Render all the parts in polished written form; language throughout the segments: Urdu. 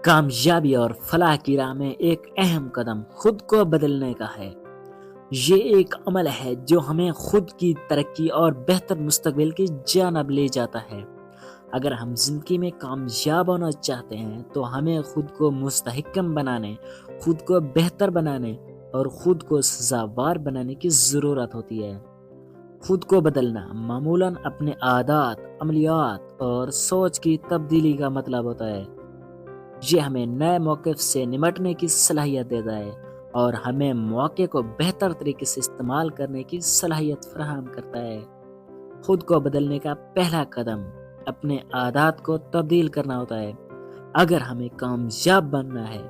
کامیابی اور فلاح کی راہ میں ایک اہم قدم خود کو بدلنے کا ہے۔ یہ ایک عمل ہے جو ہمیں خود کی ترقی اور بہتر مستقبل کی جانب لے جاتا ہے۔ اگر ہم زندگی میں کامیاب ہونا چاہتے ہیں تو ہمیں خود کو مستحکم بنانے، خود کو بہتر بنانے اور خود کو سزاوار بنانے کی ضرورت ہوتی ہے۔ خود کو بدلنا معمولاً اپنے عادات، عملیات اور سوچ کی تبدیلی کا مطلب ہوتا ہے۔ یہ ہمیں نئے موقف سے نمٹنے کی صلاحیت دیتا ہے اور ہمیں موقع کو بہتر طریقے سے استعمال کرنے کی صلاحیت فراہم کرتا ہے۔ خود کو بدلنے کا پہلا قدم اپنے عادات کو تبدیل کرنا ہوتا ہے۔ اگر ہمیں کامیاب بننا ہے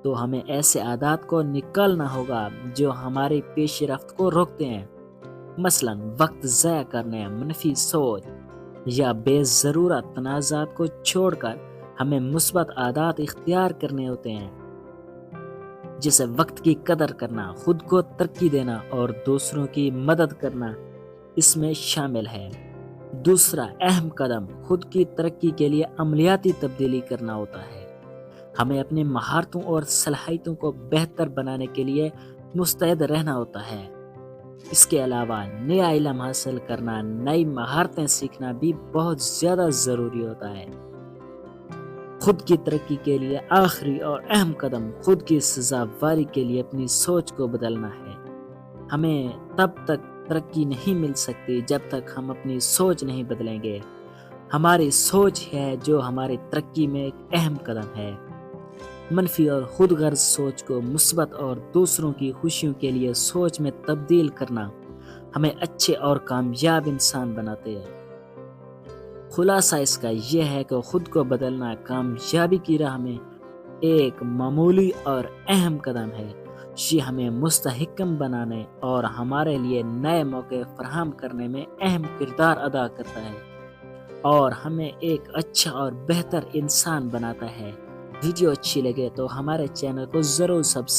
تو ہمیں ایسے عادات کو نکالنا ہوگا جو ہماری پیش رفت کو روکتے ہیں، مثلاً وقت ضائع کرنے، منفی سوچ یا بے ضرورت تنازعات کو چھوڑ کر ہمیں مثبت عادات اختیار کرنے ہوتے ہیں، جیسے وقت کی قدر کرنا، خود کو ترقی دینا اور دوسروں کی مدد کرنا اس میں شامل ہے۔ دوسرا اہم قدم خود کی ترقی کے لیے عملیاتی تبدیلی کرنا ہوتا ہے۔ ہمیں اپنی مہارتوں اور صلاحیتوں کو بہتر بنانے کے لیے مستعد رہنا ہوتا ہے۔ اس کے علاوہ نیا علم حاصل کرنا، نئی مہارتیں سیکھنا بھی بہت زیادہ ضروری ہوتا ہے۔ خود کی ترقی کے لیے آخری اور اہم قدم خود کی سزاواری کے لیے اپنی سوچ کو بدلنا ہے۔ ہمیں تب تک ترقی نہیں مل سکتی جب تک ہم اپنی سوچ نہیں بدلیں گے۔ ہماری سوچ ہے جو ہماری ترقی میں ایک اہم قدم ہے۔ منفی اور خود غرض سوچ کو مثبت اور دوسروں کی خوشیوں کے لیے سوچ میں تبدیل کرنا ہمیں اچھے اور کامیاب انسان بناتے ہیں۔ خلاصہ اس کا یہ ہے کہ خود کو بدلنا کامیابی کی راہ میں ایک معمولی اور اہم قدم ہے۔ یہ ہمیں مستحکم بنانے اور ہمارے لیے نئے موقع فراہم کرنے میں اہم کردار ادا کرتا ہے اور ہمیں ایک اچھا اور بہتر انسان بناتا ہے۔ ویڈیو اچھی لگے تو ہمارے چینل کو ضرور سبسکرائب